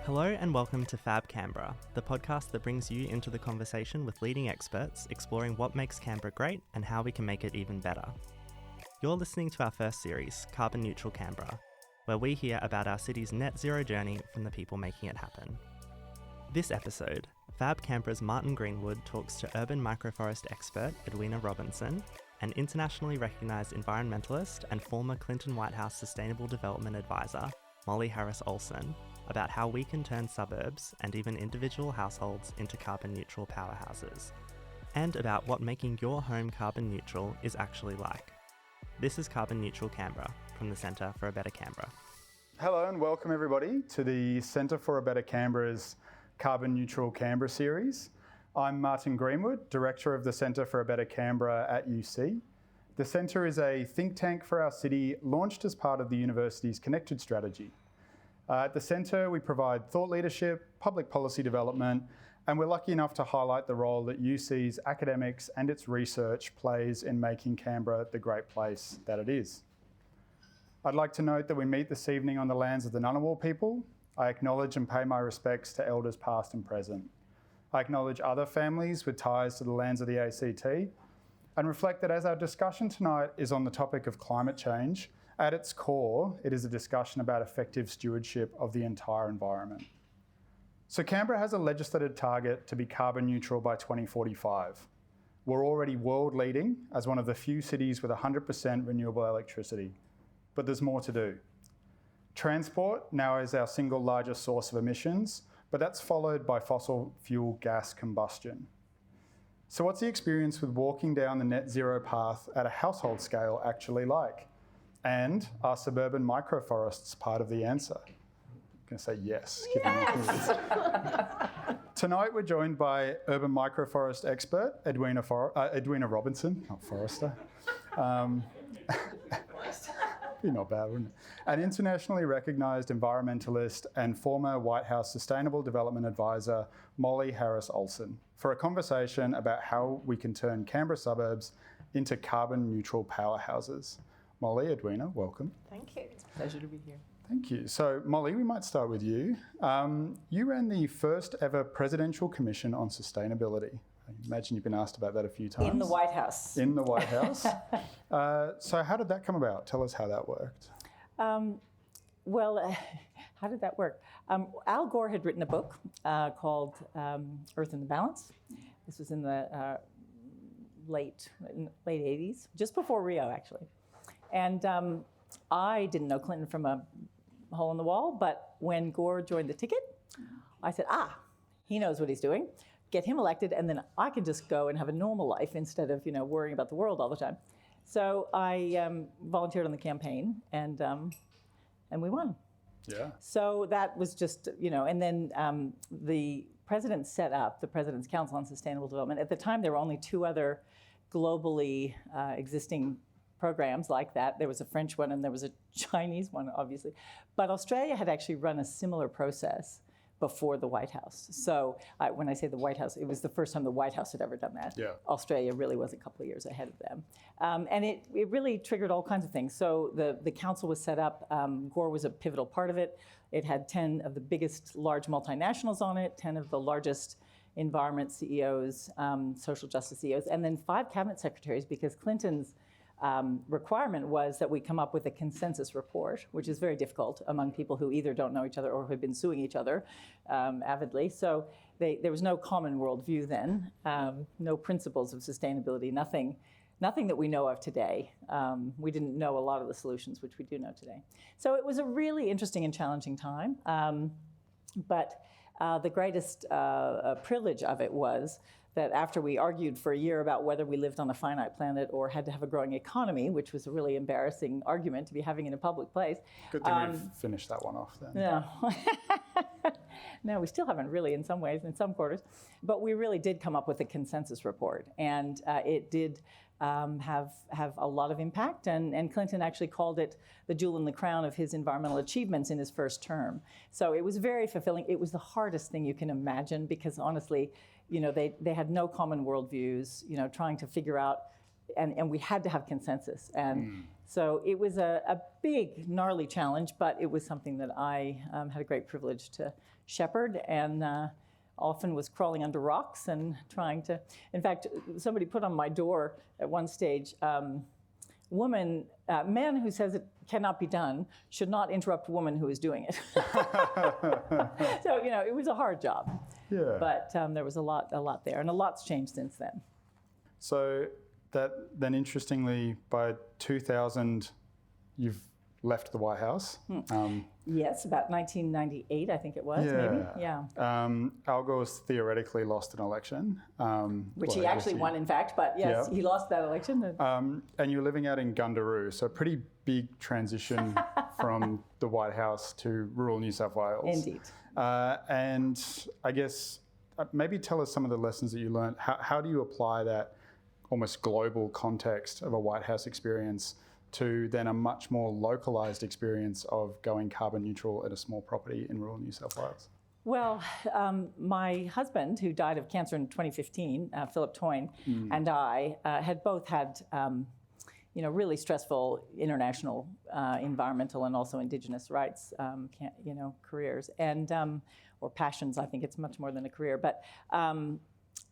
Hello and welcome to Fab Canberra, the podcast that brings you into the conversation with leading experts exploring what makes Canberra great and how we can make it even better. You're listening to our first series, Carbon Neutral Canberra, where we hear about our city's net zero journey from the people making it happen. This episode, Fab Canberra's Martin Greenwood talks to urban microforest expert Edwina Robinson, an internationally recognised environmentalist and former Clinton White House Sustainable Development Advisor, Molly Harriss Olson, about how we can turn suburbs and even individual households into carbon neutral powerhouses, and about what making your home carbon neutral is actually like. This is Carbon Neutral Canberra from the Centre for a Better Canberra. Hello and welcome everybody to the Centre for a Better Canberra's Carbon Neutral Canberra series. I'm Martin Greenwood, Director of the Centre for a Better Canberra at UC. The Centre is a think tank for our city launched as part of the university's Connected strategy. At the Centre, we provide thought leadership, public policy development, and we're lucky enough to highlight the role that UC's academics and its research plays in making Canberra the great place that it is. I'd like to note that we meet this evening on the lands of the Ngunnawal people. I acknowledge and pay my respects to elders past and present. I acknowledge other families with ties to the lands of the ACT and reflect that as our discussion tonight is on the topic of climate change, at its core, it is a discussion about effective stewardship of the entire environment. So Canberra has a legislated target to be carbon neutral by 2045. We're already world leading as one of the few cities with 100% renewable electricity, but there's more to do. Transport now is our single largest source of emissions, but that's followed by fossil fuel gas combustion. So what's the experience with walking down the net zero path at a household scale actually like? And are suburban microforests part of the answer? I'm going to say yes. Yes. Tonight we're joined by urban microforest expert Edwina Robinson, not Forrester. Be not bad, wouldn't it? An internationally recognised environmentalist and former White House Sustainable Development Advisor, Molly Harriss Olson, for a conversation about how we can turn Canberra suburbs into carbon neutral powerhouses. Molly, Edwina, welcome. Thank you. It's a pleasure to be here. Thank you. So, Molly, we might start with you. You ran the first ever Presidential Commission on Sustainability. I imagine you've been asked about that a few times. In the White House. In the White House. So how did that come about? Tell us how that worked. How did that work? Al Gore had written a book called Earth in the Balance. This was in the late 80s, just before Rio, actually. And I didn't know Clinton from a hole in the wall, but when Gore joined the ticket, I said, he knows what he's doing. Get him elected, and then I can just go and have a normal life instead of, worrying about the world all the time. So I volunteered on the campaign, and we won. Yeah. So that was just, and then the president set up the President's Council on Sustainable Development. At the time, there were only two other globally existing programs like that. There was a French one and there was a Chinese one, obviously. But Australia had actually run a similar process before the White House. So when I say the White House, it was the first time the White House had ever done that. Yeah. Australia really was a couple of years ahead of them. And it really triggered all kinds of things. So the council was set up. Gore was a pivotal part of it. It had 10 of the biggest large multinationals on it, 10 of the largest environment CEOs, social justice CEOs, and then 5 cabinet secretaries, because Clinton's requirement was that we come up with a consensus report, which is very difficult among people who either don't know each other or who have been suing each other avidly. So there was no common worldview then, no principles of sustainability, nothing that we know of today. We didn't know a lot of the solutions, which we do know today. So it was a really interesting and challenging time. But the greatest privilege of it was that after we argued for a year about whether we lived on a finite planet or had to have a growing economy, which was a really embarrassing argument to be having in a public place. Good thing we've finished that one off then. No. No, we still haven't really in some ways, in some quarters. But we really did come up with a consensus report. And it did have a lot of impact. And Clinton actually called it the jewel in the crown of his environmental achievements in his first term. So it was very fulfilling. It was the hardest thing you can imagine because honestly, they had no common worldviews, trying to figure out and we had to have consensus. And so it was a big, gnarly challenge, but it was something that I had a great privilege to shepherd, and often was crawling under rocks and trying to, in fact, somebody put on my door at one stage, man who says it cannot be done should not interrupt a woman who is doing it. So, it was a hard job. Yeah. But there was a lot there, and a lot's changed since then. So then interestingly, by 2000, you've left the White House. Yes, about 1998, I think it was, maybe. Yeah. Al Gore's theoretically lost an election. Which he actually won, in fact, but yes, he lost that election. And you're living out in Gundaroo, so a pretty big transition from the White House to rural New South Wales. Indeed. And I guess maybe tell us some of the lessons that you learned. How do you apply that almost global context of a White House experience to then a much more localised experience of going carbon neutral at a small property in rural New South Wales? Well, my husband, who died of cancer in 2015, Philip Toyne, and I had both had really stressful international environmental and also Indigenous rights careers and or passions. I think it's much more than a career, but.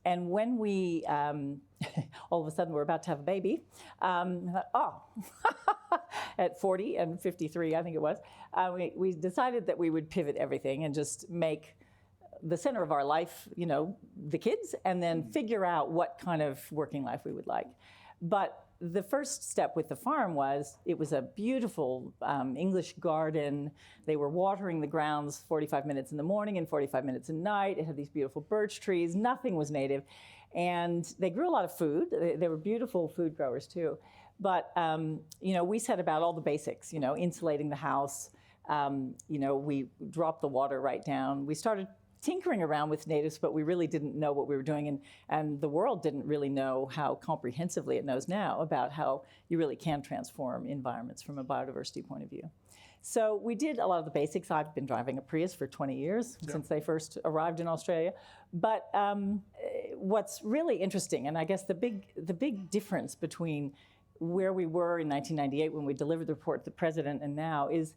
And when we, all of a sudden, we're about to have a baby, I thought, at 40 and 53, I think it was, we decided that we would pivot everything and just make the center of our life, the kids, and then figure out what kind of working life we would like. But the first step with the farm was, it was a beautiful English garden. They were watering the grounds 45 minutes in the morning and 45 minutes at night. It had these beautiful birch trees. Nothing was native. And they grew a lot of food. They were beautiful food growers too. But, we set about all the basics, insulating the house. We dropped the water right down. We started tinkering around with natives, but we really didn't know what we were doing, and the world didn't really know how comprehensively it knows now about how you really can transform environments from a biodiversity point of view. So we did a lot of the basics. I've been driving a Prius for 20 years since they first arrived in Australia. But what's really interesting, and I guess the big difference between where we were in 1998 when we delivered the report to the president and now is,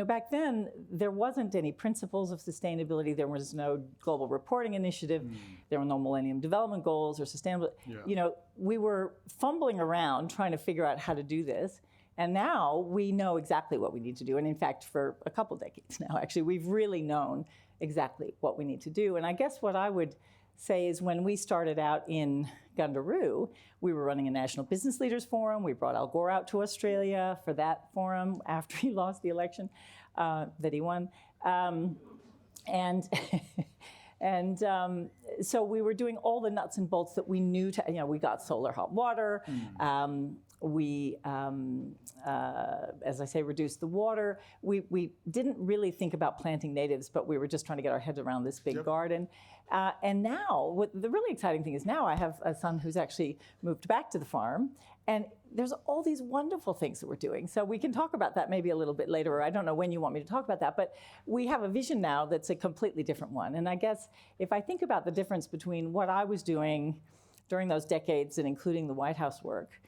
back then, there wasn't any principles of sustainability. There was no global reporting initiative. There were no Millennium Development Goals or sustainability. Yeah. We were fumbling around trying to figure out how to do this. And now we know exactly what we need to do. And in fact, for a couple decades now, actually, we've really known exactly what we need to do. And I guess what I would say is when we started out in Gundaroo, we were running a National Business Leaders Forum. We brought Al Gore out to Australia for that forum after he lost the election that he won. So we were doing all the nuts and bolts that we knew we got solar hot water. We, as I say, reduced the water. We didn't really think about planting natives, but we were just trying to get our heads around this big garden. And now, the really exciting thing is now I have a son who's actually moved back to the farm, and there's all these wonderful things that we're doing. So we can talk about that maybe a little bit later, or I don't know when you want me to talk about that, but we have a vision now that's a completely different one. And I guess if I think about the difference between what I was doing during those decades and including the White House work,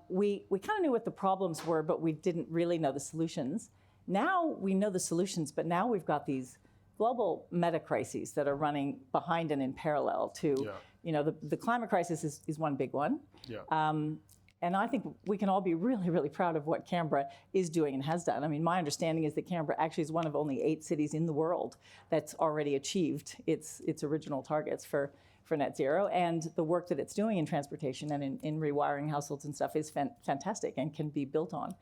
we kind of knew what the problems were, but we didn't really know the solutions. Now we know the solutions, but now we've got these global meta crises that are running behind and in parallel to, the climate crisis is one big one. And I think we can all be really, really proud of what Canberra is doing and has done. I mean, my understanding is that Canberra actually is one of only 8 cities in the world that's already achieved its original targets for net zero. And the work that it's doing in transportation and in rewiring households and stuff is fantastic and can be built on.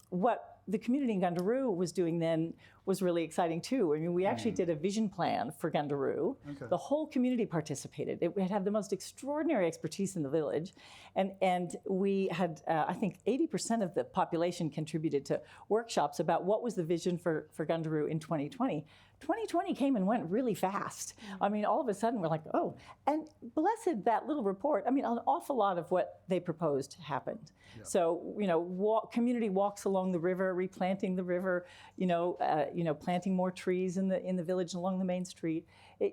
What the community in Gundaroo was doing then was really exciting too. I mean, we actually did a vision plan for Gundaroo. Okay. The whole community participated. It had the most extraordinary expertise in the village. And we had, I think, 80% of the population contributed to workshops about what was the vision for Gundaroo in 2020. 2020 came and went really fast. I mean, all of a sudden we're like, oh, and blessed that little report. I mean, an awful lot of what they proposed happened. Yeah. So, community walks along the river, replanting the river, planting more trees in the village and along the main street.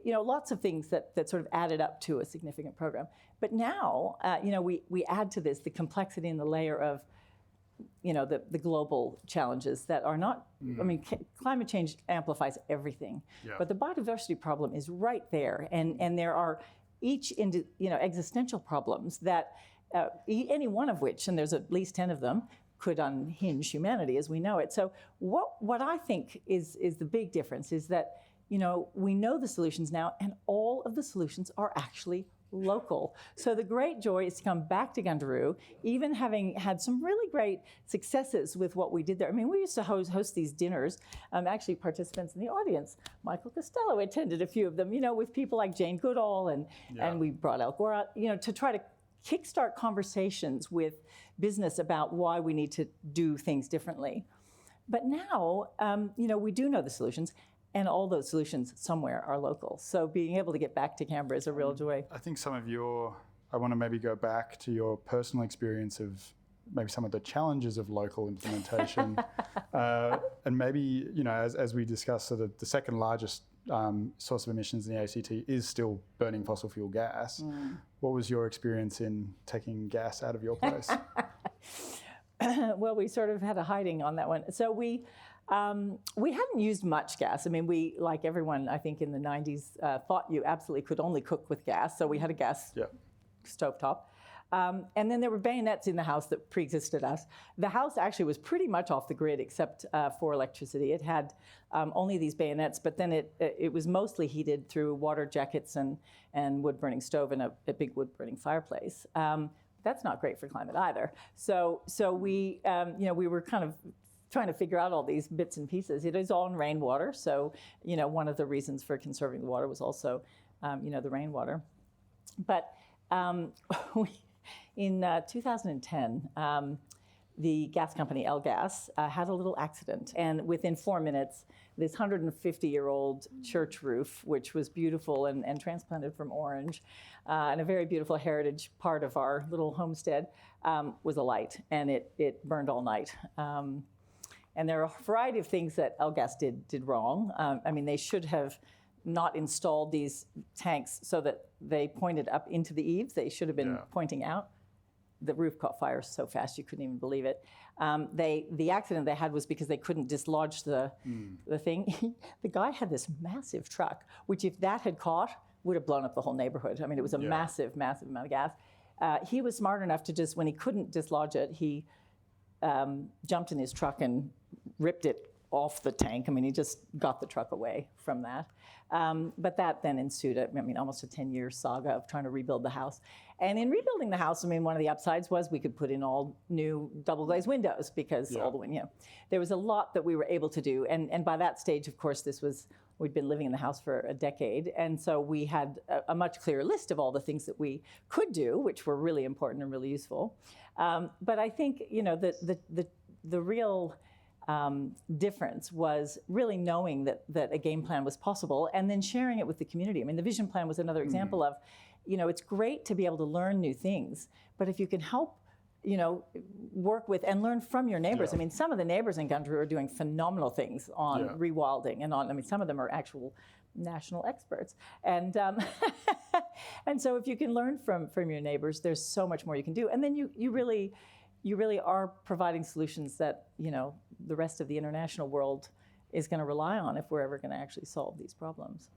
Lots of things that sort of added up to a significant program. But now, we add to this the complexity and the layer of, the global challenges that are not, climate change amplifies everything, but the biodiversity problem is right there. And there are each, existential problems that any one of which, and there's at least 10 of them, could unhinge humanity as we know it. So what I think is the big difference is that, we know the solutions now, and all of the solutions are actually local. So the great joy is to come back to Gundaroo, even having had some really great successes with what we did there. We used to host these dinners. Actually, participants in the audience, Michael Costello attended a few of them, with people like Jane Goodall, and we brought Al Gore out, to try to kickstart conversations with business about why we need to do things differently. But now, we do know the solutions, and all those solutions somewhere are local. So being able to get back to Canberra is a real joy. I think I want to maybe go back to your personal experience of maybe some of the challenges of local implementation. And maybe, as we discussed, so the second largest source of emissions in the ACT is still burning fossil fuel gas. What was your experience in taking gas out of your place? Well, we sort of had a hiding on that one. So we hadn't used much gas. We, like everyone, I think in the 90s, thought you absolutely could only cook with gas. So we had a gas stovetop. And then there were bayonets in the house that pre-existed us. The house actually was pretty much off the grid except for electricity. It had only these bayonets, but then it was mostly heated through water jackets and wood-burning stove and a big wood-burning fireplace. That's not great for climate either. So we, we were kind of trying to figure out all these bits and pieces. It is all in rainwater, so one of the reasons for conserving the water was also, the rainwater. But in 2010, the gas company Elgas had a little accident, and within 4 minutes, this 150-year-old church roof, which was beautiful and transplanted from Orange, and a very beautiful heritage part of our little homestead, was alight, and it burned all night. And there are a variety of things that Elgas did wrong. They should have not installed these tanks so that they pointed up into the eaves. They should have been pointing out. The roof caught fire so fast you couldn't even believe it. The accident they had was because they couldn't dislodge the thing. The guy had this massive truck, which if that had caught, would have blown up the whole neighborhood. It was a massive, massive amount of gas. He was smart enough to just, when he couldn't dislodge it, he jumped in his truck and ripped it off the tank. He just got the truck away from that. But that then ensued, almost a 10-year saga of trying to rebuild the house. And in rebuilding the house, one of the upsides was we could put in all new double-glazed windows because all the there was a lot that we were able to do. And by that stage, of course, we'd been living in the house for a decade. And so we had a much clearer list of all the things that we could do, which were really important and really useful. But I think, the real difference was really knowing that a game plan was possible and then sharing it with the community. The vision plan was another example of, it's great to be able to learn new things, but if you can help, work with and learn from your neighbors. Some of the neighbors in Gundaroo are doing phenomenal things on rewilding and on, some of them are actual national experts. And and so if you can learn from your neighbors, there's so much more you can do. And then you really are providing solutions that, the rest of the international world is going to rely on if we're ever going to actually solve these problems.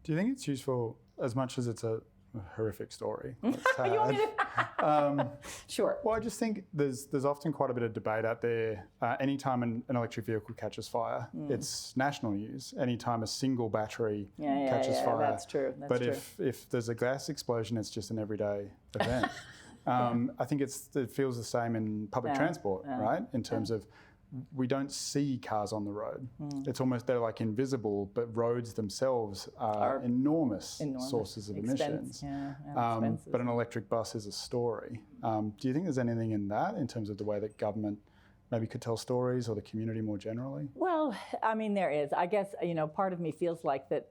Do you think it's useful, as much as it's a horrific story? You want me to? Sure. Well, I just think there's often quite a bit of debate out there. Anytime an electric vehicle catches fire, it's national news. Anytime a single battery catches fire. That's true. But if there's a gas explosion, it's just an everyday event. I think it feels the same in public transport, right? In terms of, we don't see cars on the road. It's almost, they're like invisible, but roads themselves are enormous sources of emissions. But an electric bus is a story. Do you think there's anything in that, in terms of the way that government maybe could tell stories, or the community more generally? Well, there is. I guess, part of me feels like that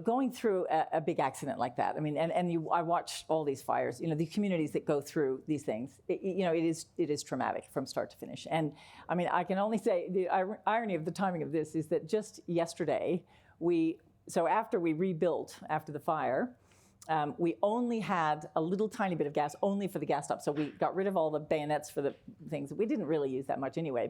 going through a big accident like that, I mean, I watch all these fires, the communities that go through these things, it is traumatic from start to finish. And I mean, I can only say the irony of the timing of this is that just yesterday, after we rebuilt after the fire, we only had a little tiny bit of gas only for the gas stop. So we got rid of all the bayonets for the things. We didn't really use that much anyway,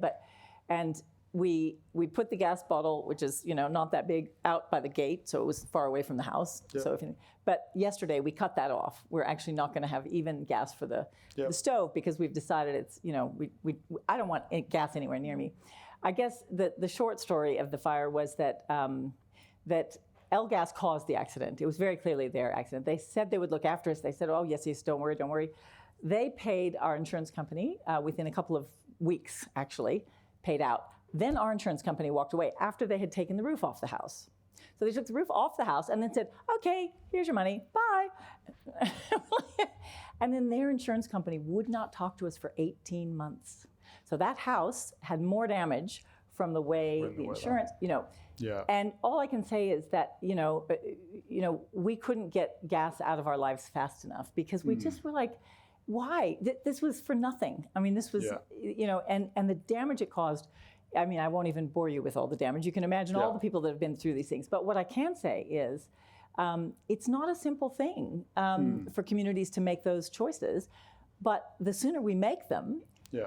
and we put the gas bottle, which is not that big, out by the gate, so it was far away from the house. Yep. But yesterday we cut that off. We're actually not going to have even gas for the stove because we've decided it's I don't want gas anywhere near me. I guess the short story of the fire was that that L-Gas caused the accident. It was very clearly their accident. They said they would look after us. They said, oh yes, don't worry. They paid our insurance company within a couple of weeks, actually, paid out. Then our insurance company walked away after they had taken the roof off the house. So they took the roof off the house and then said, okay, here's your money, bye. And then their insurance company would not talk to us for 18 months. So that house had more damage from the way the insurance, And all I can say is that, we couldn't get gas out of our lives fast enough because we just were like, why? This was for nothing. I mean, this was, and the damage it caused, I mean, I won't even bore you with all the damage. You can imagine all the people that have been through these things. But what I can say is it's not a simple thing for communities to make those choices. But the sooner we make them,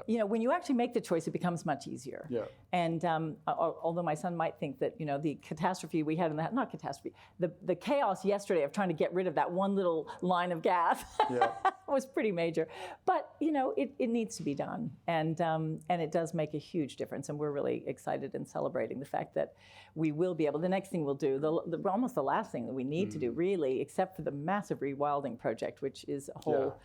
when you actually make the choice, it becomes much easier. Yeah. And although my son might think that, the catastrophe we had in that, not catastrophe, the chaos yesterday of trying to get rid of that one little line of gas was pretty major. But, it needs to be done. And it does make a huge difference. And we're really excited and celebrating the fact that we will be able, the next thing we'll do, almost the last thing that we need to do really, except for the massive rewilding project, which is a whole...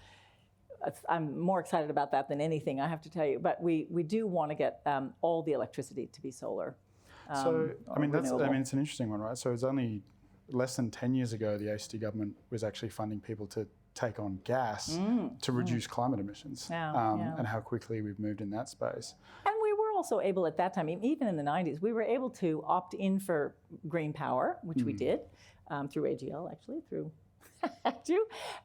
I'm more excited about that than anything, I have to tell you. But we do want to get all the electricity to be solar. It's an interesting one, right? So it's only less than 10 years ago the ACT government was actually funding people to take on gas to reduce climate emissions, and how quickly we've moved in that space. And we were also able at that time, even in the 90s, we were able to opt in for green power, which we did through AGL, actually, through...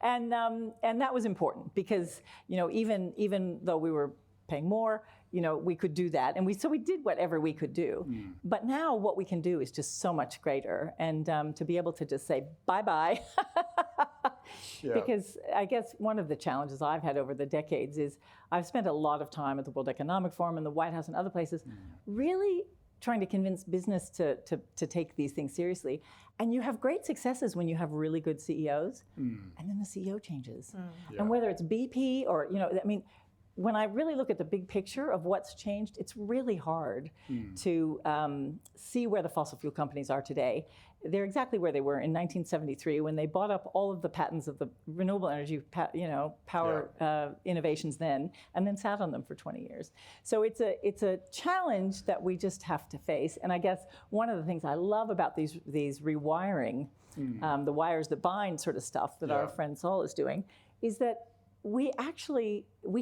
and that was important because even though we were paying more, we could do that, and we did whatever we could do. But now what we can do is just so much greater, and to be able to just say bye. Because I guess one of the challenges I've had over the decades is I've spent a lot of time at the World Economic Forum and the White House and other places, really trying to convince business to take these things seriously. And you have great successes when you have really good CEOs, and then the CEO changes. And whether it's BP or, when I really look at the big picture of what's changed, it's really hard to see where the fossil fuel companies are today. They're exactly where they were in 1973 when they bought up all of the patents of the renewable energy, power innovations then, and then sat on them for 20 years. So it's a challenge that we just have to face. And I guess one of the things I love about these rewiring, the wires that bind sort of stuff that our friend Saul is doing, is that we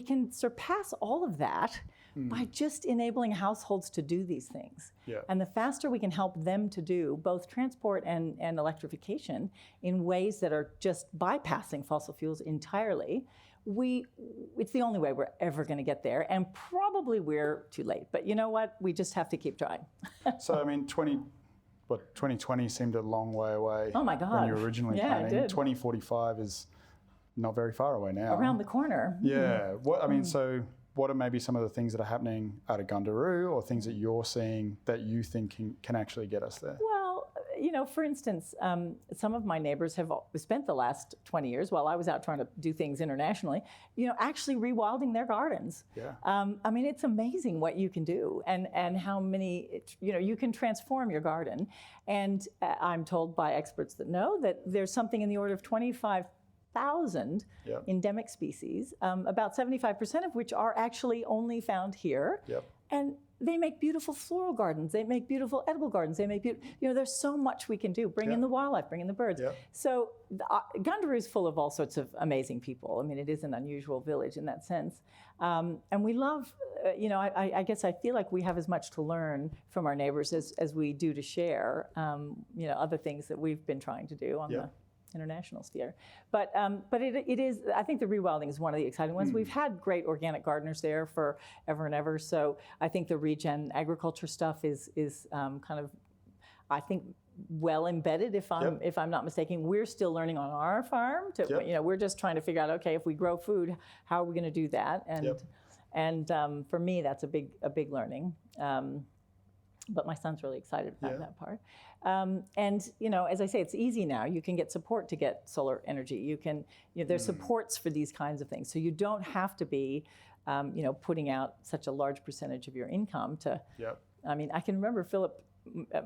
can surpass all of that by just enabling households to do these things. And the faster we can help them to do both transport and electrification in ways that are just bypassing fossil fuels entirely, it's the only way we're ever going to get there, and probably we're too late. But you know what? We just have to keep trying. So, 2020 seemed a long way away. Oh my God. When you were originally planning. It did. 2045 is not very far away now. Around the corner. Yeah. So what are maybe some of the things that are happening out of Gundaroo, or things that you're seeing that you think can actually get us there? Well, for instance, some of my neighbors have spent the last 20 years while I was out trying to do things internationally, actually rewilding their gardens. It's amazing what you can do and how many, you can transform your garden. And I'm told by experts that know that there's something in the order of 25,000 endemic species, about 75% of which are actually only found here. And they make beautiful floral gardens. They make beautiful edible gardens. They make there's so much we can do. Bring in the wildlife, bring in the birds. Yeah. So Gundaroo is full of all sorts of amazing people. I mean, it is an unusual village in that sense. And we love, I guess I feel like we have as much to learn from our neighbors as we do to share, other things that we've been trying to do on the international sphere. But it is, I think the rewilding is one of the exciting ones. We've had great organic gardeners there for ever and ever. So I think the regen agriculture stuff is kind of, I think, well embedded, if I'm not mistaken. We're still learning on our farm. We're just trying to figure out, okay, if we grow food, how are we going to do that? And for me, that's a big learning. But my son's really excited about that part. And as I say, it's easy now. You can get support to get solar energy. You can, there's supports for these kinds of things. So you don't have to be, putting out such a large percentage of your income to. I mean, I can remember Philip,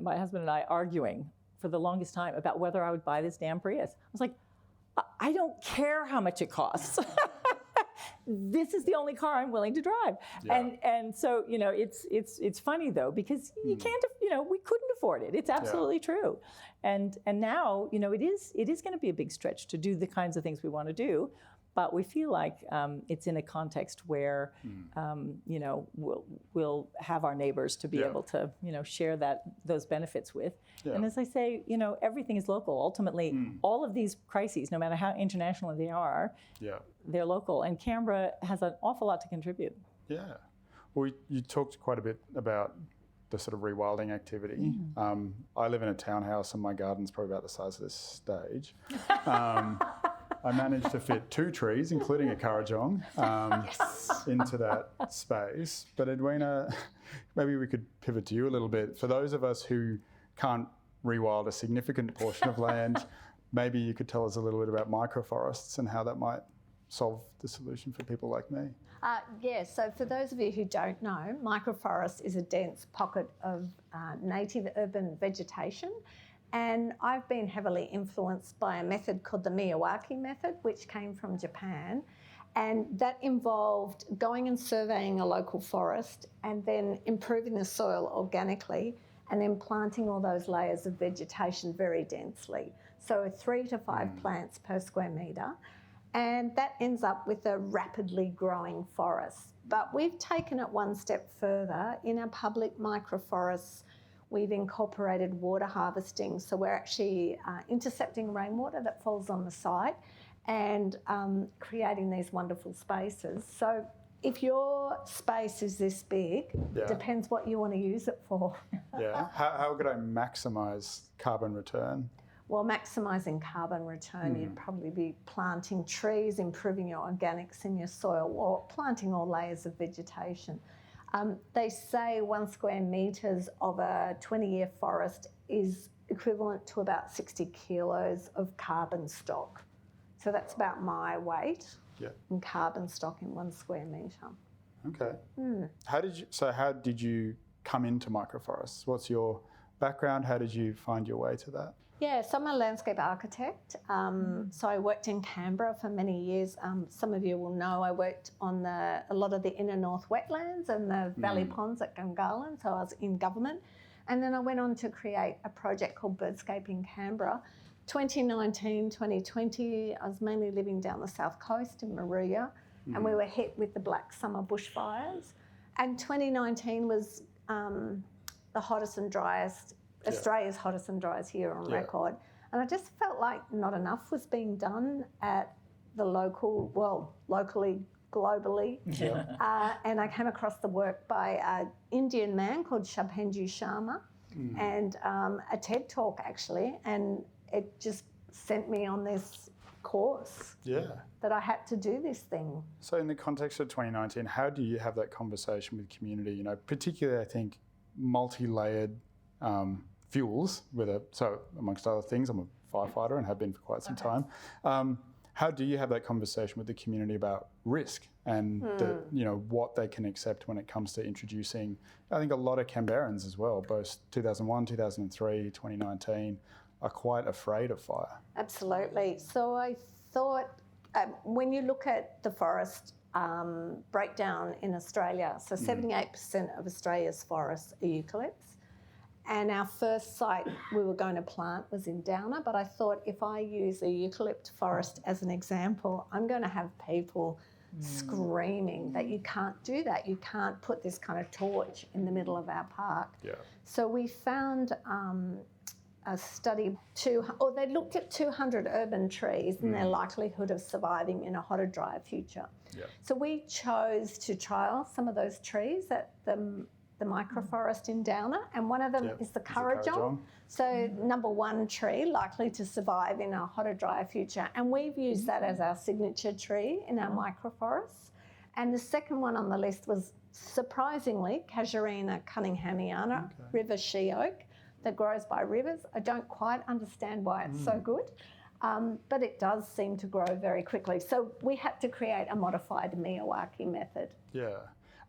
my husband, and I arguing for the longest time about whether I would buy this damn Prius. I was like, I don't care how much it costs. This is the only car I'm willing to drive. And so, it's funny though, because you can't, we couldn't afford it. It's absolutely true. And now, it is going to be a big stretch to do the kinds of things we want to do. But we feel like it's in a context where, we'll have our neighbors to be able to, share those benefits with. And as I say, everything is local. Ultimately, all of these crises, no matter how international they are, they're local. And Canberra has an awful lot to contribute. Yeah. Well, you talked quite a bit about the sort of rewilding activity. I live in a townhouse and my garden's probably about the size of this stage. I managed to fit 2 trees, including a currajong, into that space. But Edwina, maybe we could pivot to you a little bit. For those of us who can't rewild a significant portion of land, maybe you could tell us a little bit about microforests and how that might solve the solution for people like me. So for those of you who don't know, microforest is a dense pocket of native urban vegetation. And I've been heavily influenced by a method called the Miyawaki method, which came from Japan. And that involved going and surveying a local forest and then improving the soil organically and then planting all those layers of vegetation very densely. So 3 to 5 plants per square metre. And that ends up with a rapidly growing forest. But we've taken it one step further. In our public microforests, we've incorporated water harvesting. So we're actually intercepting rainwater that falls on the site and creating these wonderful spaces. So if your space is this big, it depends what you want to use it for. How could I maximise carbon return? Well, maximising carbon return, you'd probably be planting trees, improving your organics in your soil, or planting all layers of vegetation. They say 1 square metres of a 20-year forest is equivalent to about 60 kilos of carbon stock. So that's about my weight in carbon stock in 1 square metre. Okay. How did you come into microforests? What's your background? How did you find your way to that? Yeah, so I'm a landscape architect. So I worked in Canberra for many years. Some of you will know I worked on a lot of the inner north wetlands and the valley ponds at Gungahlin, so I was in government. And then I went on to create a project called Birdscape in Canberra. 2019, 2020, I was mainly living down the south coast in Maruya, and we were hit with the Black Summer bushfires. And 2019 was the hottest and driest, Australia's hottest and driest year on record. And I just felt like not enough was being done at the locally, globally. And I came across the work by an Indian man called Shubhendu Sharma and a TED talk actually, and it just sent me on this course that I had to do this thing. So in the context of 2019, how do you have that conversation with community? Particularly I think multi-layered fuels so amongst other things, I'm a firefighter and have been for quite some time. How do you have that conversation with the community about risk and what they can accept when it comes to introducing, I think a lot of Canberrans as well, both 2001, 2003, 2019, are quite afraid of fire. Absolutely. So I thought when you look at the forest breakdown in Australia. So 78% of Australia's forests are eucalypts. And our first site we were going to plant was in Downer, but I thought if I use a eucalypt forest as an example, I'm going to have people screaming that you can't do that. You can't put this kind of torch in the middle of our park. Yeah. So we found a study, they looked at 200 urban trees and their likelihood of surviving in a hotter, drier future. Yeah. So we chose to trial some of those trees at the microforest in Downer, and one of them is the Currajong. So number one tree likely to survive in a hotter, drier future, and we've used that as our signature tree in our microforests. And the second one on the list was, surprisingly, Casuarina cunninghamiana, river she oak, that grows by rivers. I don't quite understand why it's so good, but it does seem to grow very quickly. So we had to create a modified Miyawaki method. Yeah.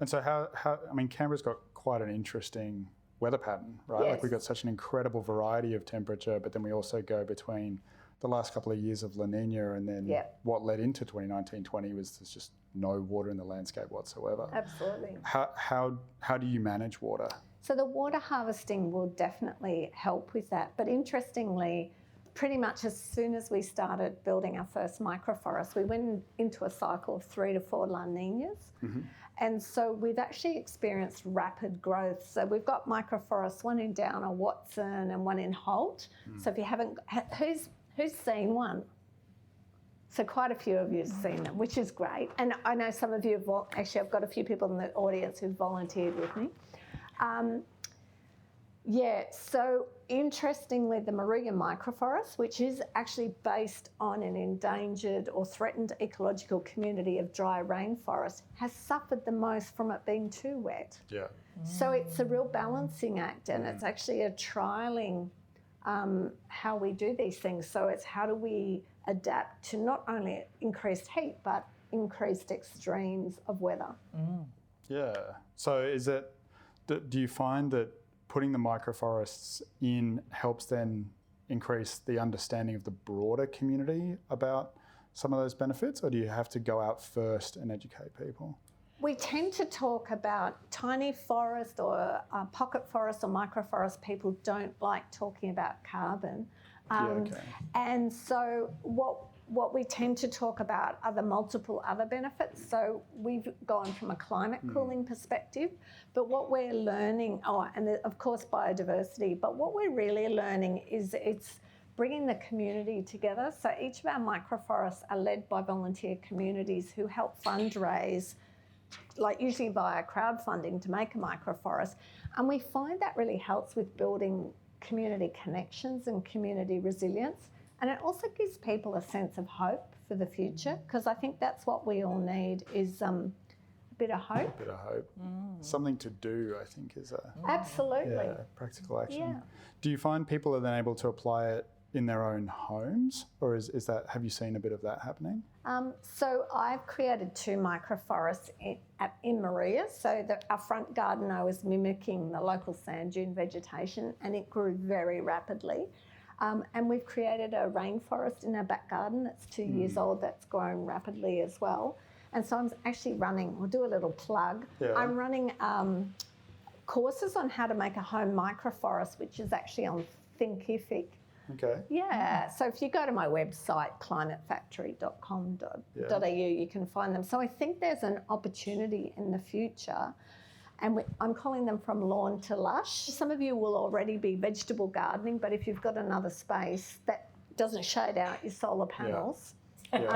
And so how I mean, Canberra's got quite an interesting weather pattern, right? Yes. Like we've got such an incredible variety of temperature, but then we also go between the last couple of years of La Nina and then what led into 2019-20 was there's just no water in the landscape whatsoever. Absolutely. How do you manage water? So the water harvesting will definitely help with that. But interestingly, pretty much as soon as we started building our first microforest, we went into a cycle of 3 to 4 La Ninas. And so we've actually experienced rapid growth. So we've got microforests, one in Downer, Watson, and one in Holt. So if you haven't, who's seen one? So quite a few of you have seen them, which is great. And I know some of you have, actually I've got a few people in the audience who've volunteered with me. So interestingly, the Moruya microforest, which is actually based on an endangered or threatened ecological community of dry rainforest, has suffered the most from it being too wet. Yeah. So it's a real balancing act, and it's actually a trialling how we do these things. So it's how do we adapt to not only increased heat, but increased extremes of weather. Yeah. So do you find that putting the microforests in helps then increase the understanding of the broader community about some of those benefits, or do you have to go out first and educate people? We tend to talk about tiny forest or pocket forest or microforest. People don't like talking about carbon. And so what we tend to talk about are the multiple other benefits. So we've gone from a climate cooling perspective, but what we're learning, and of course biodiversity, but what we're really learning is it's bringing the community together. So each of our microforests are led by volunteer communities who help fundraise, like usually via crowdfunding, to make a microforest. And we find that really helps with building community connections and community resilience. And it also gives people a sense of hope for the future, because I think that's what we all need is a bit of hope. A bit of hope. Something to do, I think, is a Absolutely. Practical action. Yeah. Do you find people are then able to apply it in their own homes, or is that, have you seen a bit of that happening? So I've created 2 microforests in Moruya. So our front garden now is mimicking the local sand dune vegetation, and it grew very rapidly. And we've created a rainforest in our back garden that's 2 years old that's grown rapidly as well. And so I'm actually running, we'll do a little plug. Yeah. I'm running courses on how to make a home microforest, which is actually on Thinkific. Okay. Yeah, so if you go to my website, climatefactory.com.au, you can find them. So I think there's an opportunity in the future, and I'm calling them from lawn to lush. Some of you will already be vegetable gardening, but if you've got another space that doesn't shade out your solar panels, you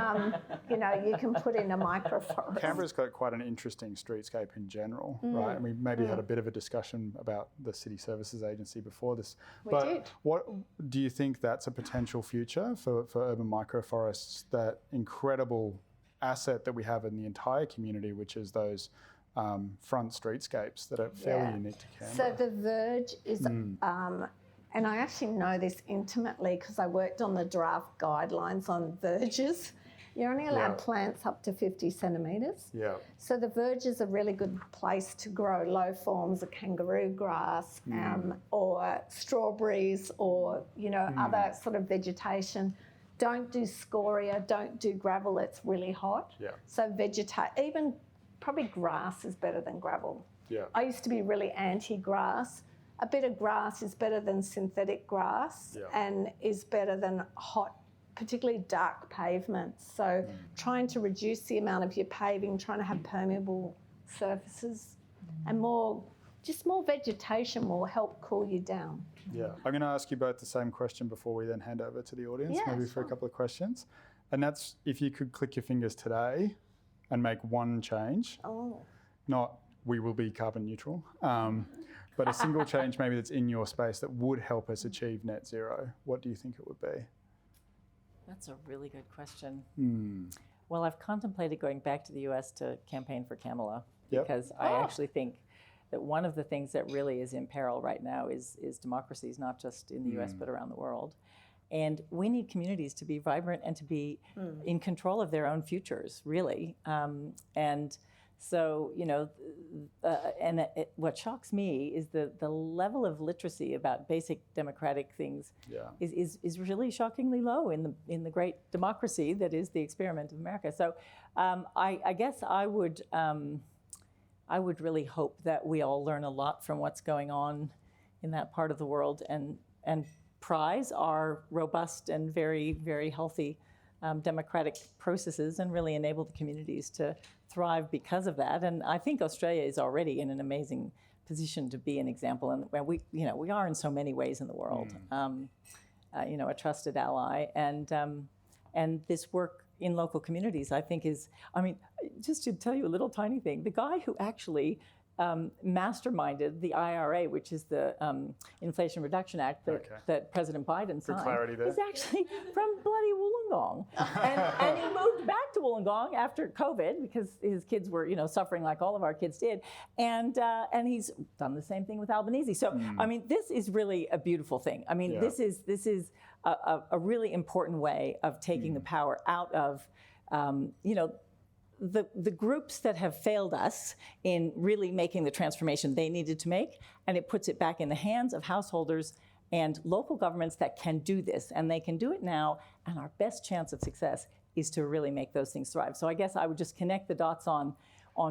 can put in a microforest. Canberra's got quite an interesting streetscape in general, right? And we maybe had a bit of a discussion about the City Services Agency before this. We did. What do you think that's a potential future for urban microforests, that incredible asset that we have in the entire community, which is those front streetscapes that are fairly unique to Canberra? So the verge is... and I actually know this intimately because I worked on the draft guidelines on verges. You're only allowed plants up to 50 centimetres. Yeah. So the verge is a really good place to grow low forms of kangaroo grass or strawberries or, other sort of vegetation don't do scoria, don't do gravel, it's really hot. Yeah. So even probably grass is better than gravel. Yeah. I used to be really anti-grass. A bit of grass is better than synthetic grass and is better than hot, particularly dark pavements. So trying to reduce the amount of your paving, trying to have permeable surfaces and more vegetation will help cool you down. Yeah. I'm going to ask you both the same question before we then hand over to the audience, maybe for a couple of questions. And that's if you could click your fingers today and make one change, not we will be carbon neutral, but a single change maybe that's in your space that would help us achieve net zero, what do you think it would be? That's a really good question. Well, I've contemplated going back to the US to campaign for Kamala because I actually think that one of the things that really is in peril right now is democracies, not just in the US, but around the world. And we need communities to be vibrant and to be in control of their own futures, really. And so, what shocks me is the level of literacy about basic democratic things is really shockingly low in the great democracy that is the experiment of America. So I guess I would really hope that we all learn a lot from what's going on in that part of the world and prize our robust and very, very healthy democratic processes and really enable the communities to thrive because of that. And I think Australia is already in an amazing position to be an example, and where we are in so many ways in the world. A trusted ally, and this work in local communities, I think just to tell you a little tiny thing, the guy who actually masterminded the IRA, which is the Inflation Reduction Act that President Biden signed, is actually from bloody Wollongong. and he moved back to Wollongong after COVID because his kids were, suffering like all of our kids did. And he's done the same thing with Albanese. So, this is really a beautiful thing. This is a really important way of taking the power out of, the groups that have failed us in really making the transformation they needed to make, and it puts it back in the hands of householders and local governments that can do this, and they can do it now, and our best chance of success is to really make those things thrive. So I guess I would just connect the dots on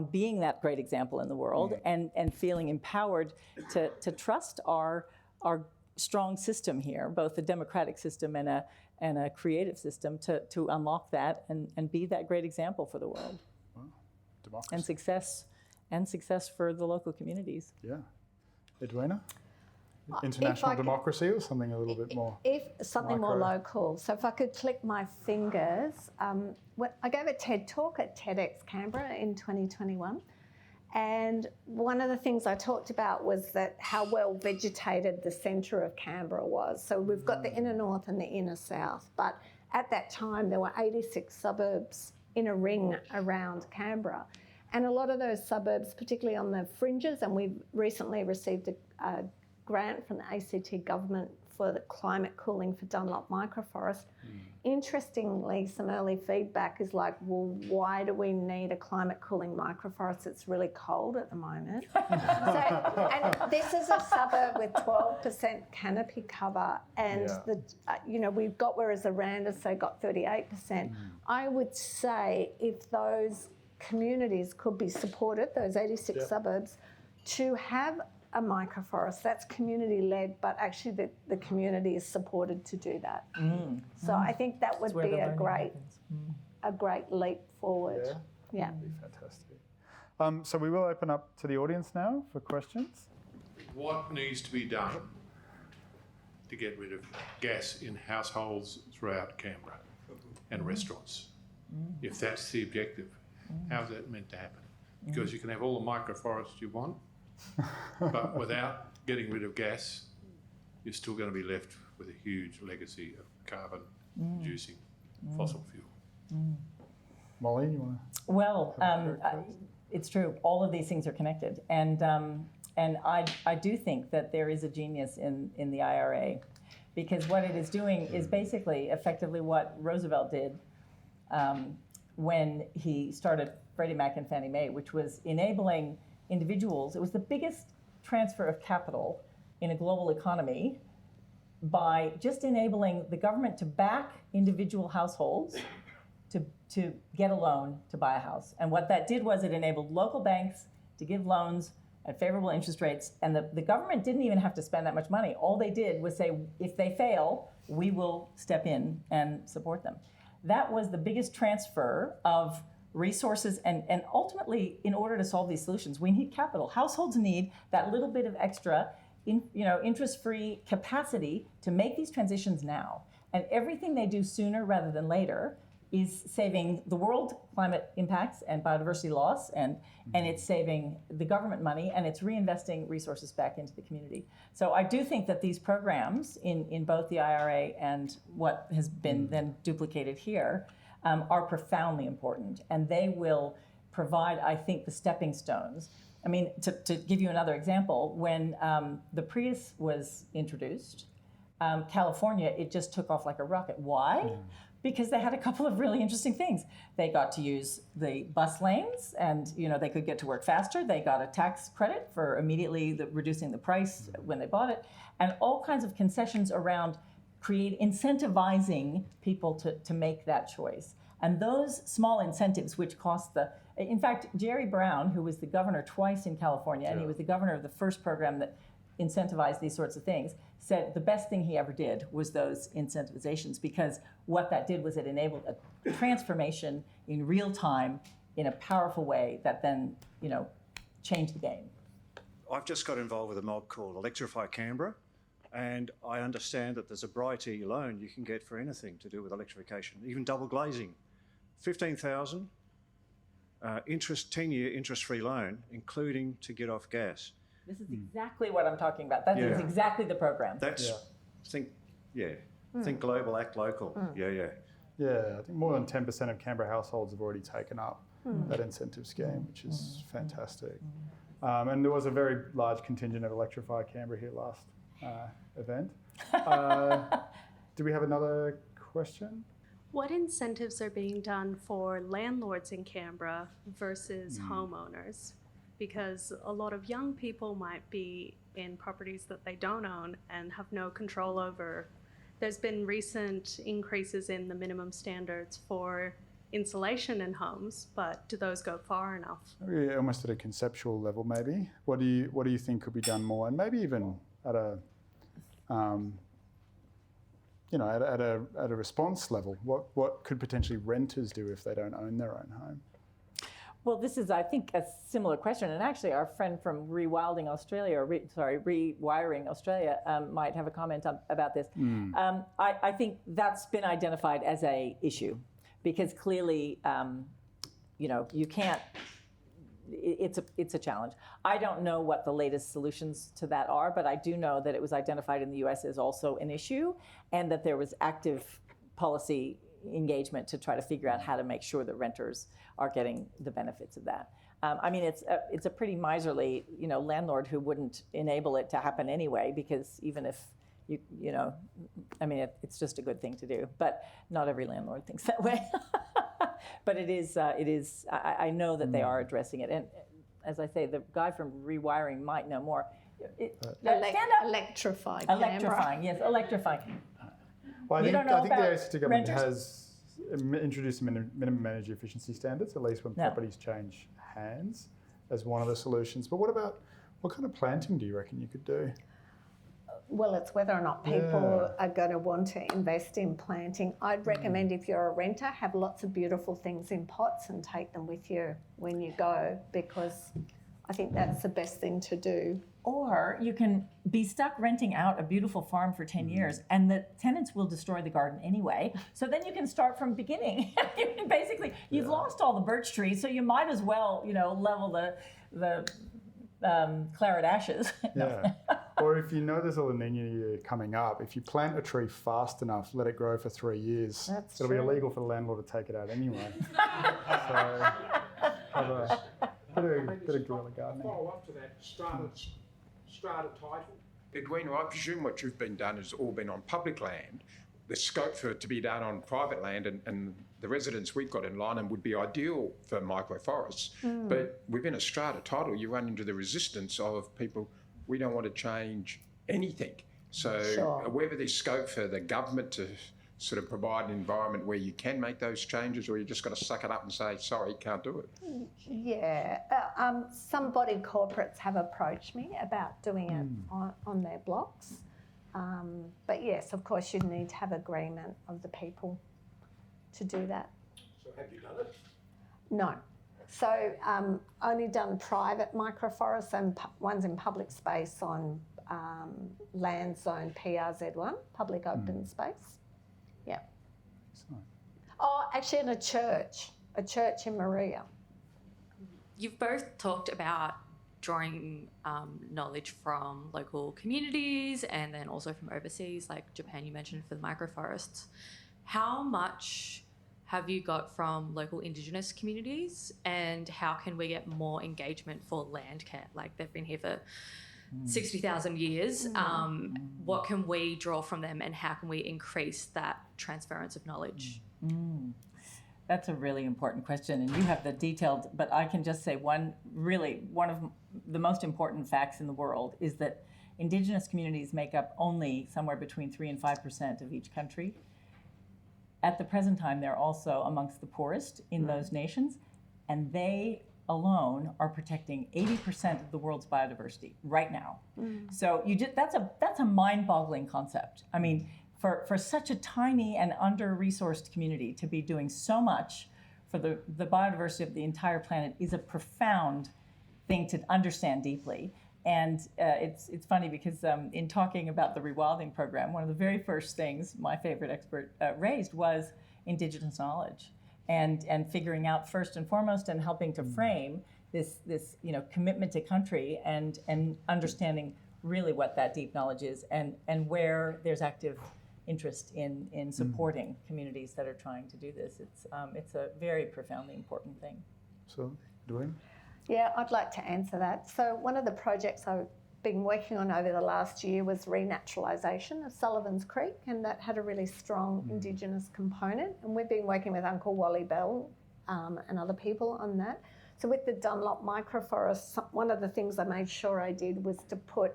being that great example in the world and feeling empowered to trust our strong system here, both the democratic system and a creative system to unlock that and be that great example for the world. Wow. Democracy. And success for the local communities. Yeah. Edwina? International democracy or something a little bit more? If something more local. So if I could click my fingers. I gave a TED talk at TEDx Canberra in 2021. And one of the things I talked about was that how well vegetated the centre of Canberra was. So we've got the inner north and the inner south, but at that time there were 86 suburbs in a ring around Canberra. And a lot of those suburbs, particularly on the fringes, and we've recently received a grant from the ACT government for the climate cooling for Dunlop microforest. Interestingly, some early feedback is like, well, why do we need a climate cooling microforest? It's really cold at the moment. And this is a suburb with 12% canopy cover, and we've got, whereas the Randas, they got 38%. I would say if those communities could be supported, those 86 suburbs, to have a microforest, that's community-led, but actually the community is supported to do that. So I think that would be a great leap forward. Yeah. That'd be fantastic. So we will open up to the audience now for questions. What needs to be done to get rid of gas in households throughout Canberra and restaurants? If that's the objective, how's that meant to happen? Because you can have all the microforests you want, but without getting rid of gas, you're still going to be left with a huge legacy of carbon producing fossil fuel. Molly, you want to? Well, it's true. All of these things are connected, and I do think that there is a genius in the IRA, because what it is doing is basically effectively what Roosevelt did when he started Freddie Mac and Fannie Mae, which was enabling individuals. It was the biggest transfer of capital in a global economy by just enabling the government to back individual households to get a loan to buy a house. And what that did was it enabled local banks to give loans at favorable interest rates, and the government didn't even have to spend that much money. All they did was say, if they fail, we will step in and support them. That was the biggest transfer of resources, and ultimately, in order to solve these solutions, we need capital. Households need that little bit of extra interest-free capacity to make these transitions now. And everything they do sooner rather than later is saving the world climate impacts and biodiversity loss, and it's saving the government money, and it's reinvesting resources back into the community. So I do think that these programs in both the IRA and what has been then duplicated here are profoundly important, and they will provide, I think, the stepping stones. I mean, to give you another example, when the Prius was introduced, California, it just took off like a rocket. Why? Because they had a couple of really interesting things. They got to use the bus lanes, and they could get to work faster. They got a tax credit for immediately reducing the price when they bought it, and all kinds of concessions around incentivizing people to make that choice. And those small incentives, which cost in fact, Jerry Brown, who was the governor twice in California, and he was the governor of the first program that incentivized these sorts of things, said the best thing he ever did was those incentivizations, because what that did was it enabled a transformation in real time in a powerful way that then, changed the game. I've just got involved with a mob called Electrify Canberra, and I understand that there's a Brighty loan you can get for anything to do with electrification, even double glazing. 15,000 interest, 10-year interest-free loan, including to get off gas. This is exactly what I'm talking about. That is exactly the program. That's think global, act local. Yeah, I think more than 10% of Canberra households have already taken up that incentive scheme, which is fantastic. And there was a very large contingent of Electrify Canberra here last event. Do we have another question? What incentives are being done for landlords in Canberra versus homeowners? Because a lot of young people might be in properties that they don't own and have no control over. There's been recent increases in the minimum standards for insulation in homes, but do those go far enough? Almost at a conceptual level, maybe. What do you think could be done more, and maybe even at a at a response level? What could potentially renters do if they don't own their own home? Well, this is, I think, a similar question, and actually our friend from Rewiring Australia might have a comment about this. I think that's been identified as a issue, because clearly, you can't. It's a challenge. I don't know what the latest solutions to that are, but I do know that it was identified in the U.S. as also an issue, and that there was active policy engagement to try to figure out how to make sure that renters are getting the benefits of that. It's a pretty miserly, landlord who wouldn't enable it to happen anyway, because even if it's just a good thing to do. But not every landlord thinks that way. But it is. I know that they are addressing it, and as I say, the guy from Rewiring might know more. Electrifying. Electrifying, yes, electrifying. Well, I think the ACT government has introduced minimum energy efficiency standards, at least when properties change hands, as one of the solutions. But what kind of planting do you reckon you could do? Well, it's whether or not people are going to want to invest in planting. I'd recommend, if you're a renter, have lots of beautiful things in pots and take them with you when you go, because I think that's the best thing to do. Or you can be stuck renting out a beautiful farm for 10 years, and the tenants will destroy the garden anyway. So then you can start from the beginning. Basically, you've lost all the birch trees, so you might as well, level the claret ashes. Or if you know there's a La Nina year coming up, if you plant a tree fast enough, let it grow for 3 years, it'll be illegal for the landlord to take it out anyway. So have a bit of guerrilla gardening. Follow up to that strata title. Edwina, I presume what you've been done has all been on public land. The scope for it to be done on private land, and the residents we've got in Lynham would be ideal for microforests. But within a strata title, you run into the resistance of people. We don't want to change anything. So Sure. whether there's scope for the government to sort of provide an environment where you can make those changes, or you just got to suck it up and say, sorry, can't do it. Yeah, some body corporates have approached me about doing it on their blocks. But yes, of course, you need to have agreement of the people to do that. So have you done it? No. So only done private microforests and ones in public space on land zone PRZ1, public open space. Yeah. Excellent. Oh, actually in a church in Maria. You've both talked about drawing knowledge from local communities and then also from overseas, like Japan you mentioned for the microforests. How much have you got from local Indigenous communities, and how can we get more engagement for land care? Like, they've been here for 60,000 years. What can we draw from them, and how can we increase that transference of knowledge? That's a really important question, and you have the detailed, but I can just say one of the most important facts in the world is that Indigenous communities make up only somewhere between 3 and 5% of each country. At the present time, they're also amongst the poorest in those nations, and they alone are protecting 80% of the world's biodiversity right now. So that's a mind-boggling concept. I mean, for such a tiny and under-resourced community to be doing so much for the biodiversity of the entire planet is a profound thing to understand deeply. And it's funny because in talking about the rewilding program, one of the very first things my favorite expert raised was Indigenous knowledge, and figuring out first and foremost, and helping to frame this commitment to country, and understanding really what that deep knowledge is, and where there's active interest in supporting communities that are trying to do this. It's a very profoundly important thing. So, Edwina? Yeah, I'd like to answer that. So one of the projects I've been working on over the last year was renaturalisation of Sullivan's Creek, and that had a really strong Indigenous component. And we've been working with Uncle Wally Bell and other people on that. So with the Dunlop microforest, one of the things I made sure I did was to put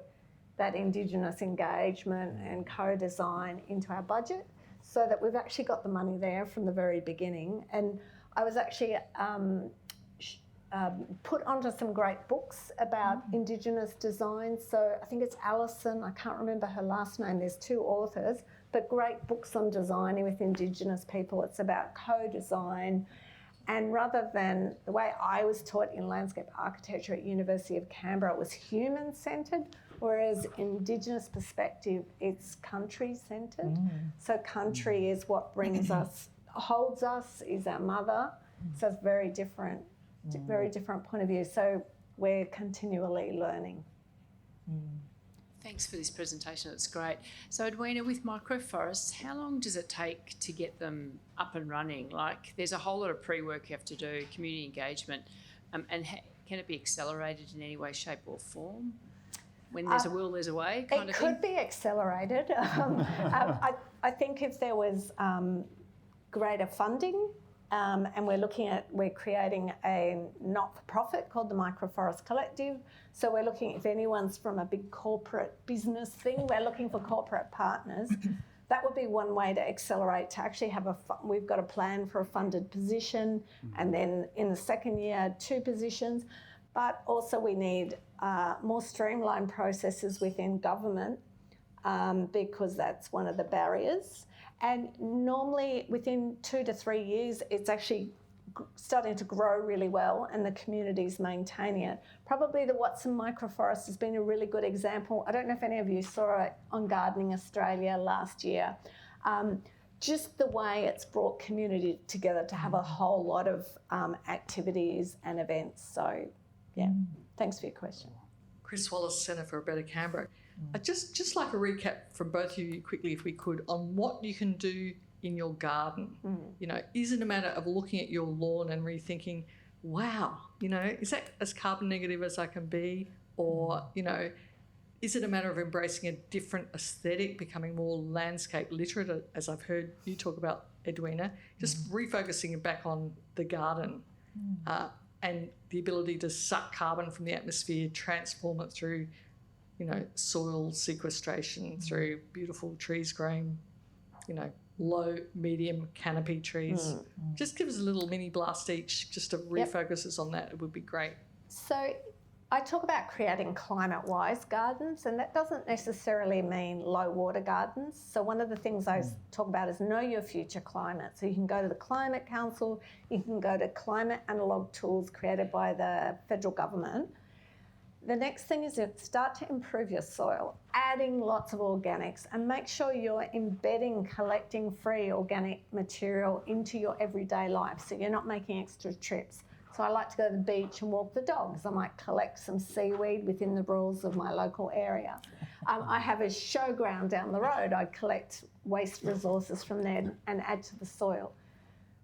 that Indigenous engagement and co-design into our budget, so that we've actually got the money there from the very beginning. And I was actually put onto some great books about Indigenous design. So I think it's Alison, I can't remember her last name, there's 2 authors, but great books on designing with Indigenous people. It's about co-design. And rather than the way I was taught in landscape architecture at University of Canberra, it was human-centred, whereas Indigenous perspective, it's country-centred. So country is what brings us, holds us, is our mother. So it's very different point of view. So we're continually learning. Thanks for this presentation, it's great. So Edwina, with microforests, how long does it take to get them up and running? Like, there's a whole lot of pre-work you have to do, community engagement, and can it be accelerated in any way, shape or form? When there's a will, there's a way kind of thing? It could be accelerated. I think if there was greater funding, and we're creating a not-for-profit called the Microforest Collective. So we're looking, if anyone's from a big corporate business thing, we're looking for corporate partners. That would be one way to accelerate, to actually have we've got a plan for a funded position, and then in the second year, 2 positions. But also we need more streamlined processes within government, because that's one of the barriers. And normally within 2 to 3 years, it's actually starting to grow really well, and the community's maintaining it. Probably the Watson Microforest has been a really good example. I don't know if any of you saw it on Gardening Australia last year. Just the way it's brought community together to have a whole lot of activities and events. So, yeah, thanks for your question. Chris Wallace, Centre for a Better Canberra. I'd just like a recap from both of you quickly, if we could, on what you can do in your garden. You know, is it a matter of looking at your lawn and rethinking, wow, you know, is that as carbon negative as I can be? Or, you know, is it a matter of embracing a different aesthetic, becoming more landscape literate, as I've heard you talk about, Edwina, just refocusing it back on the garden and the ability to suck carbon from the atmosphere, transform it through soil sequestration through beautiful trees growing, low, medium canopy trees. Just give us a little mini blast each, just to refocus us on that. It would be great. So I talk about creating climate-wise gardens, and that doesn't necessarily mean low water gardens. So one of the things I talk about is know your future climate. So you can go to the Climate Council, you can go to climate analogue tools created by the federal government. The next thing is to start to improve your soil, adding lots of organics, and make sure you're embedding collecting free organic material into your everyday life, so you're not making extra trips. So I like to go to the beach and walk the dogs. I might collect some seaweed within the rules of my local area. I have a showground down the road. I collect waste resources from there and add to the soil.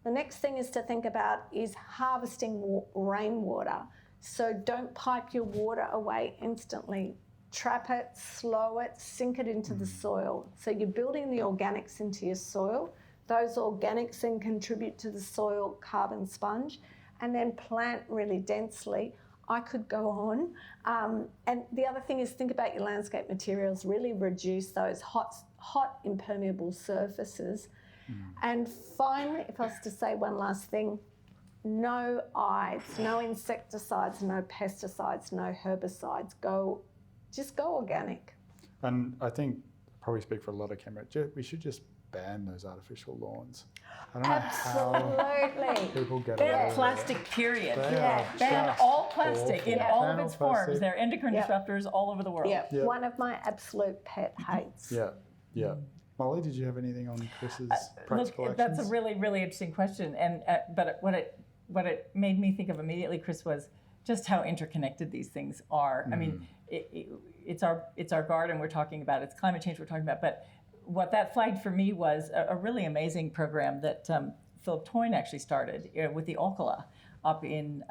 The next thing is to think about is harvesting rainwater. So don't pipe your water away instantly. Trap it, slow it, sink it into the soil. So you're building the organics into your soil. Those organics then contribute to the soil carbon sponge, and then plant really densely. I could go on. And the other thing is think about your landscape materials, really reduce those hot impermeable surfaces. And finally, if I was to say one last thing, no ides, no insecticides, no pesticides, no herbicides. Just go organic. And I think, probably speak for a lot of Canberra, we should just ban those artificial lawns. I don't know how people get away Ban with plastic, it. period. Ban all plastic in all of Ban its all forms. plastic. They're endocrine disruptors all over the world. One of my absolute pet hates. Molly, did you have anything on Chris's practical actions? That's a really, really interesting question. And but what it made me think of immediately, Chris, was just how interconnected these things are. I mean, it's our garden we're talking about. It's climate change we're talking about. But what that flagged for me was a really amazing program that Philip Toyne actually started with the Ocala up in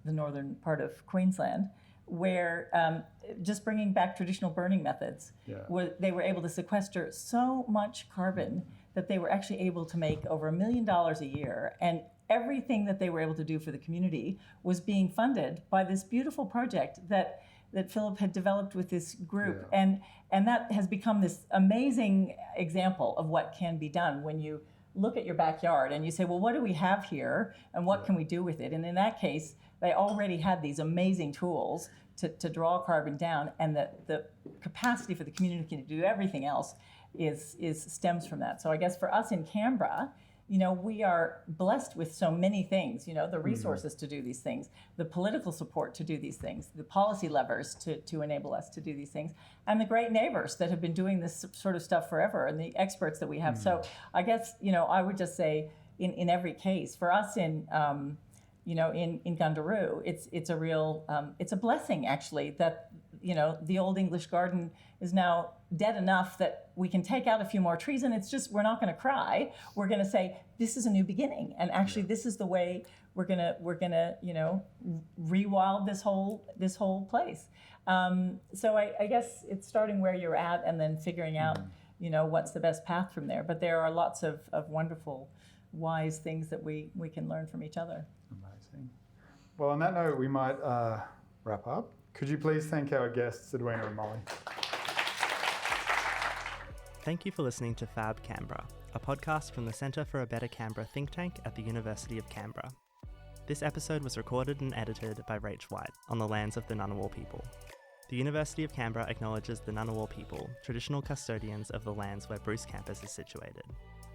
the northern part of Queensland, where just bringing back traditional burning methods, where they were able to sequester so much carbon that they were actually able to make over $1 million a year. And everything that they were able to do for the community was being funded by this beautiful project that Philip had developed with this group. And that has become this amazing example of what can be done when you look at your backyard and you say, well, what do we have here and what can we do with it? And in that case, they already had these amazing tools to draw carbon down, and the capacity for the community to do everything else stems from that. So I guess for us in Canberra, we are blessed with so many things, the resources to do these things, the political support to do these things, the policy levers to enable us to do these things, and the great neighbors that have been doing this sort of stuff forever, and the experts that we have. So I guess, I would just say in every case, for us in Gundaroo, it's a real, it's a blessing actually that, the old English garden is now dead enough that we can take out a few more trees, and it's just, we're not going to cry. We're going to say, this is a new beginning, and actually this is the way we're gonna rewild this whole place. So I guess it's starting where you're at and then figuring out, what's the best path from there. But there are lots of wonderful, wise things that we can learn from each other. Amazing. Well, on that note, we might wrap up. Could you please thank our guests, Edwina and Molly? Thank you for listening to Fab Canberra, a podcast from the Centre for a Better Canberra think tank at the University of Canberra. This episode was recorded and edited by Rach White on the lands of the Ngunnawal people. The University of Canberra acknowledges the Ngunnawal people, traditional custodians of the lands where Bruce campus is situated.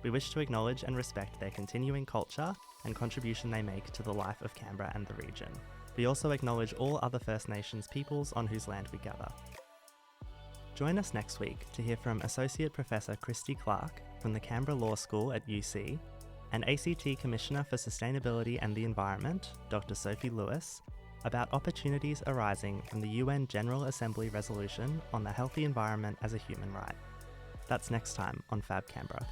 We wish to acknowledge and respect their continuing culture and contribution they make to the life of Canberra and the region. We also acknowledge all other First Nations peoples on whose land we gather. Join us next week to hear from Associate Professor Christy Clark from the Canberra Law School at UC and ACT Commissioner for Sustainability and the Environment, Dr. Sophie Lewis, about opportunities arising from the UN General Assembly resolution on the healthy environment as a human right. That's next time on Fab Canberra.